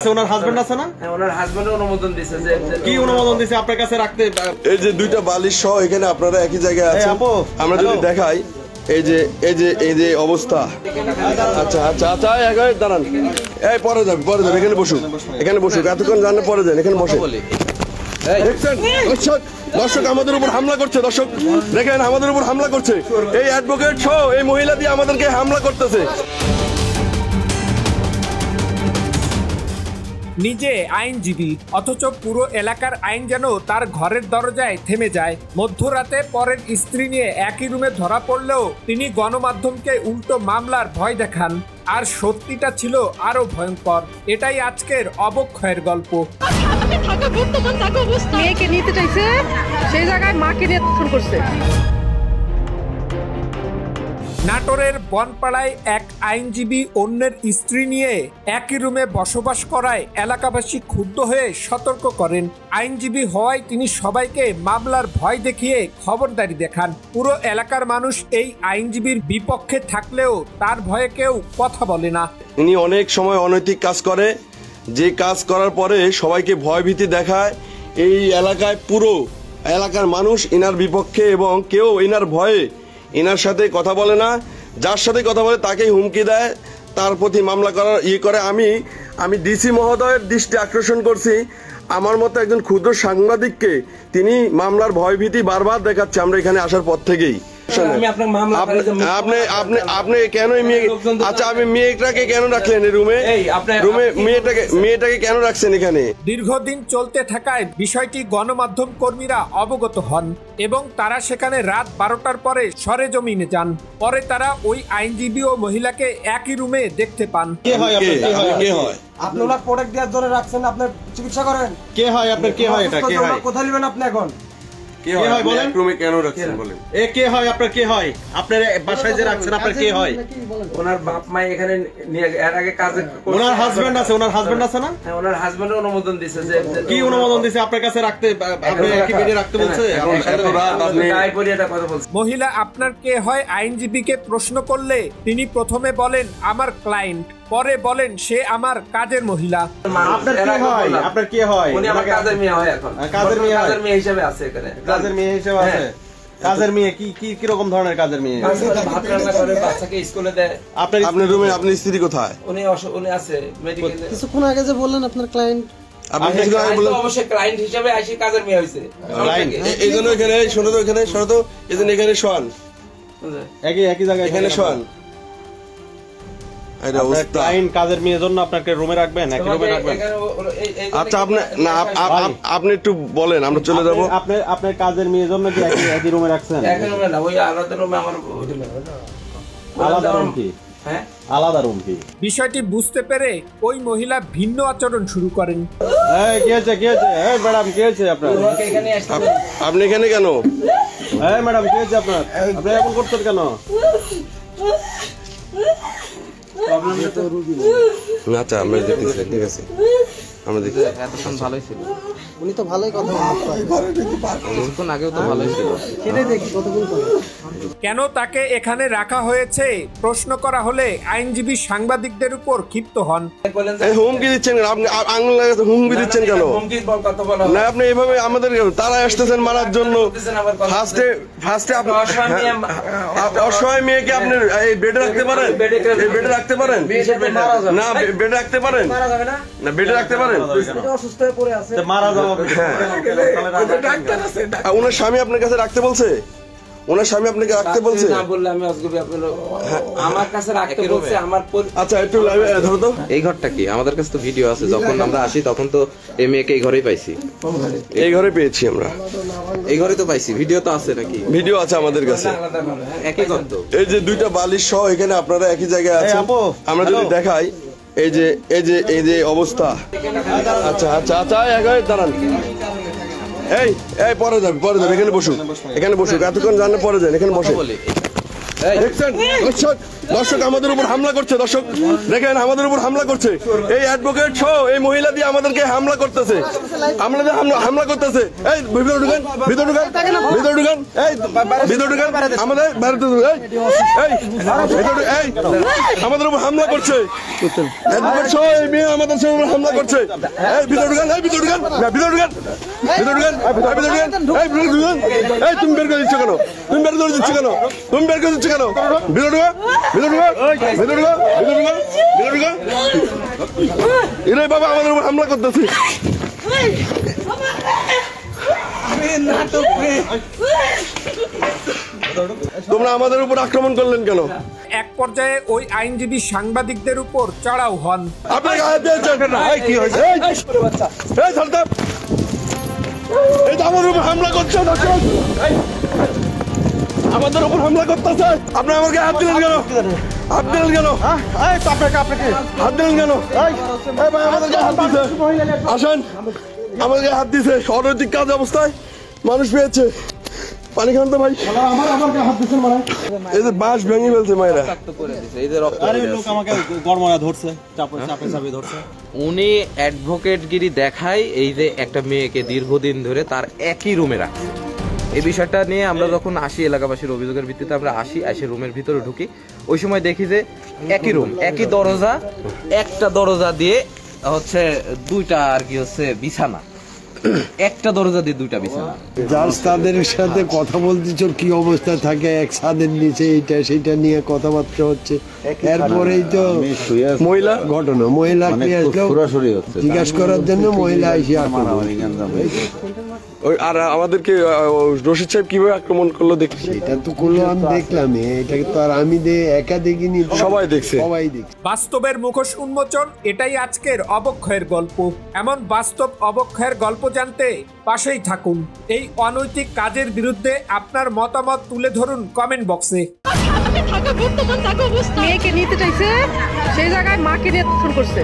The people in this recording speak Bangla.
ওনার হাজবেন্ড আছে না? হ্যাঁ, ওনার হাজবেন্ড অনুমোদন দিয়েছে যে কি অনুমোদন দিয়েছে আপনার কাছে রাখতে? এই যে দুইটা বালিশ সহ এখানে আপনারা একই জায়গায় আছেন। আমরা যদি দেখাই এই যে অবস্থা। আচ্ছা আচ্ছা আচ্ছা দাঁড়ান, এই পরে যাবে এখানে বসুক এতক্ষণ জানলে পরে যান, এখানে বসে। দেখছেন দর্শক আমাদের উপর হামলা করছে, দর্শক দেখেন আমাদের উপর হামলা করছে, এই অ্যাডভোকেট সহ এই মহিলা দিয়ে আমাদেরকে হামলা করতেছে। নিজে আইনজীবী অথচ পুরো এলাকার আইন যেন তার ঘরের দরজায় থেমে যায়। মধ্যরাতে পরের স্ত্রী নিয়ে একই রুমে ধরা পড়লেও তিনি গণমাধ্যমকে উল্টো মামলার ভয় দেখান। আর সত্যিটা ছিল আরো ভয়ঙ্কর। এটাই আজকের অবক্ষয়ের গল্প। মেয়েকে নিতে চাইছে, সেই জায়গায় মাকে নিয়ে ফোন করছে। নাটোরের বনপাড়ায় এক আইনজীবী অন্যের স্ত্রী নিয়ে একই রুমে বসবাস করায় এলাকাবাসী ক্ষুব্ধ হয়ে সতর্ক করেন। আইনজীবী হওয়ায় তিনি সবাইকে মামলার ভয় দেখিয়ে খবরদারি দেখান। পুরো এলাকার মানুষ এই আইনজীবীর বিপক্ষে থাকলেও তার ভয়ে কেউ কথা বলে না। ইনি অনেক সময় অনৈতিক কাজ করে, যে কাজ করার পরে সবাইকে ভয়ভীতি দেখায়। এই এলাকায় পুরো এলাকার মানুষ ইনার বিপক্ষে এবং কেউ ইনার ভয়ে ইনার সাথে কথা বলে না। যার সাথে কথা বলে তাকেই হুমকি দেয়, তার প্রতি মামলা করার করে। আমি ডিসি মহোদয়ের দৃষ্টি আকর্ষণ করছি, আমার মতো একজন ক্ষুদ্র সাংবাদিককে তিনি মামলার ভয়ভীতি বারবার দেখাচ্ছে আমরা এখানে আসার পর থেকেই। আপনি কেন আচ্ছা আপনি মেয়েটাকে কেন রাখলেন রুমে? মেয়েটাকে কেন রাখছেন এখানে? দীর্ঘদিন চলতে থাকায় বিষয়টি গণমাধ্যম কর্মীরা অবগত হন এবং তারা সেখানে রাত 12টার পরে সরেজমিনে যান। পরে তারা ওই আইনজীবী ও মহিলাকে একই রুমে দেখতে পান। কে হয়? আপনারা প্রোডাক্ট দেওয়ার জন্য রাখছেন, আপনার চিকিৎসা করেন। কে হয় আপনার? কে হয় এটা? কে হয়? কোথায় নেবেন আপনি এখন? কে হয় বলেন? রুমে কেন রাখছেন বলেন? এ কে হয় আপনার? কে হয় আপনার বাসায় যে রাখছেন? আপনার কে হয়? ওনার বাপ মা এখানে নিয়ে এর আগে কাজে ওনার হাজবেন্ড আছে? ওনার হাজবেন্ড আছে না? হ্যাঁ, ওনার হাজবেন্ড অনুমোদন দিয়েছে যে কি অনুমোদন দিয়েছে আপনার কাছে রাখতে? আপনি কি বেডে রাখতে বলছে? গায়ে পড়ে এটা কথা বলছে। মহিলা আপনার কে হয় আইনজীবীকে প্রশ্ন করলে তিনি প্রথমে বলেন আমার ক্লায়েন্ট, পরে বলেন সে আমার কাজের মহিলা। আপনার কি হয়? আপনার কি হয়? উনি আমার কাজের মেয়ে হয় এখন। কাজের মেয়ে হিসেবে আছে এখানে। কাজের মেয়ে হিসেবে আছে? কাজের মেয়ে কি রকম ধরনের কাজের মেয়ে? ভাত রান্না করে, বাচ্চাকে স্কুলে দেয়। আপনার রুমে আপনার স্ত্রী কোথায়? উনি আছে মেডিকেলে। কিছুক্ষণ আগে যে বললেন আপনার ক্লায়েন্ট, অবশ্যই ক্লায়েন্ট হিসেবে আসি কাজের মেয়ে হয়েছে। এই জন্য এখানে শোনো তো, এই জন্য এখানে শোয়ান, একই জায়গায় এখানে শোয়ান। কাজের মেয়ের জন্য আপনাকে রুমে রাখবেন, একই রুমে রাখবেন? আচ্ছা আপনি একটু বলেন, আমরা চলে যাবো। আপনার কাজের মেয়ের জন্য কি একই রুমে রাখছেন? একই রুমে না, ওই আলাদা রুমে আমার আলাদা রুম কি? হ্যাঁ, আলাদা রুম কি? বিষয়টি বুঝতে পেরে ওই মহিলা ভিন্ন আচরণ শুরু করেন। কি হয়েছে? এই ম্যাডাম কি হয়েছে আপনার? আপনি এখানে কেন? এই ম্যাডাম কি হয়েছে আপনার? আপনি এমন করছেন কেন? আচ্ছা আমরা দেখতেছি, ঠিক আছে আমরা দেখছি। এতক্ষণ ভালোই ছিল, উনি তো ভালোই কথা কিছুক্ষণ আগেও তো ভালোই ছিল। কেন তাকে এখানে রাখা হয়েছে প্রশ্ন করা হলে আইনজীবী সাংবাদিকদের উপর ক্ষিপ্ত হন। হুমকি দিচ্ছেন কেন? আপনি হুমকি দিচ্ছেন কেন? না আপনি এইভাবে আমাদের তারা আসতেছেন মারার জন্য। ফার্স্টে আপনি অসহায় মেয়েকে আপনি এই বেডে রাখতে পারেন? এই বেডে রাখতে পারেন না? বেডে রাখতে পারেন না? বেডে রাখতে পারেন? অসুস্থ হয়ে পড়ে আছে, মারা যাওয়া। ওনার স্বামী আপনার কাছে রাখতে বলছে? ওনার স্বামী আপনাকে রাখতে বলছে? না বললে আমি অসগুবি আমার কাছে রাখতে বলছে। আমার আচ্ছা একটু ধরো তো। এই ঘরটা কি? আমাদের কাছে তো ভিডিও আছে, যখন আমরা আসি তখন তো এই মেয়েকে এই ঘরেই পাইছি। এই ঘরে পেয়েছি আমরা, এই ঘরে তো পাইছি, ভিডিও তো আছে নাকি? ভিডিও আছে আমাদের কাছে। একই ঘর তো। এই যে দুইটা বালিশ সহ এখানে আপনারা একই জায়গায় আছেন। আমরা যদি দেখাই এই যে অবস্থা। আচ্ছা আচ্ছা আচ্ছা দাঁড়ান, এই পরে যাবে এখানে বসুক এতক্ষণ জানলে পরে যান, এখানে বসে। দেখছেন দর্শক, দর্শক আমাদের উপর হামলা করছে। দর্শক দেখেন আমাদের উপর হামলা করছে, এই অ্যাডভোকেট সহ এই মহিলা দিয়ে আমাদেরকে হামলা করতেছে, আমাদের হামলা করতেছে। এই ভিতরে ঢুকেন, ভিতরে ঢুকেন, ভিতরে ঢুকেন, এই ভিতরে ঢুকেন, আমাদের বাইরে এই আমাদের উপর হামলা করছে, অ্যাডভোকেট সহ এই মেয়ে আমাদের উপর হামলা করছে। এই ভিতরে ঢুকেন, এই ভিতরে ঢুকেন, ভিতরে ঢুকেন, ভিতরে ঢুকেন, ভিতরে ঢুকেন, এই ভিতরে ঢুকেন। এই তুমি বের করে দিচ্ছ কেন? তুমি বের করে দিচ্ছ কেন? তুমি বের করে দিচ্ছ কেন? ভিতরে ঢুকা, ভিতরে ঢুকা, ভিতরে ঢুকা, ভিতরে ঢুকা, ভিতরে ঢুকা। এরাই বাবা আমাদের উপর হামলা করতেছে। তোমরা আমাদের উপর আক্রমণ করলেন কেন? এক পর্যায়ে ওই আইনজীবী সাংবাদিকদের উপর চড়াও হন। আপনাকে হাত দিয়েছেন না? এই কি হয়েছে? এই সরদার, এই তো আমাদের উপর হামলা করছে। আমাদের উপর হামলা করতেছে। আপনি আমাকে হাত দিলেন কেন? হাত দিলেন কেন? হাত দিলেন কেন? এই ভাই আমাদেরকে হাত দিছে। আসেন, আমাদেরকে হাত দিছে। অনৈতিক কাজ অবস্থায় মানুষ পেয়েছে। পানি খান তো ভাই। এই যে বাঁশ ভেঙে ফেলছে মায়েরা। উনি অ্যাডভোকেটগিরি দেখায়, এই যে একটা মেয়েকে দীর্ঘদিন ধরে তার একই রুমে রাখে। এই বিষয়টা নিয়ে আমরা যখন আসি, এলাকাবাসীর অভিযোগের ভিত্তিতে আমরা এসে রুমের ভিতরে ঢুকি, ওই সময় দেখি যে একই রুম, একই দরজা, একটা দরজা দিয়ে হচ্ছে দুইটা আর কি হচ্ছে বিছানা, একটা দরজা দিয়ে দুইটা বিছানা। যার তাদের সাথে কথা বলতেছ কি অবস্থায় থাকে, এক ছাদের নিচে এইটা সেইটা নিয়ে কথাবার্তা হচ্ছে। এরপরেই তো মহিলা ঘটনা, মহিলা কি আসলো জিজ্ঞাসা করার জন্য, মহিলা এসে আর আমাদেরকে রশিদ সাহেব কিভাবে আক্রমণ করলো দেখছি। এটা তো করলো, আমি দেখলাম। এটাকে তো আর আমি একা দেখিনি, সবাই দেখছে, সবাই দেখছে। বাস্তবের মুখোশ উন্মোচন, এটাই আজকের অবক্ষয়ের গল্প। এমন বাস্তব অবক্ষয়ের গল্প জানতে পাশেই থাকুন। এই অনৈতিক কাজের বিরুদ্ধে আপনার মতামত তুলে ধরুন কমেন্ট বক্সে। মেয়েকে নিতে চাইছে, সেই জায়গায় মাকে নিয়ে করছে।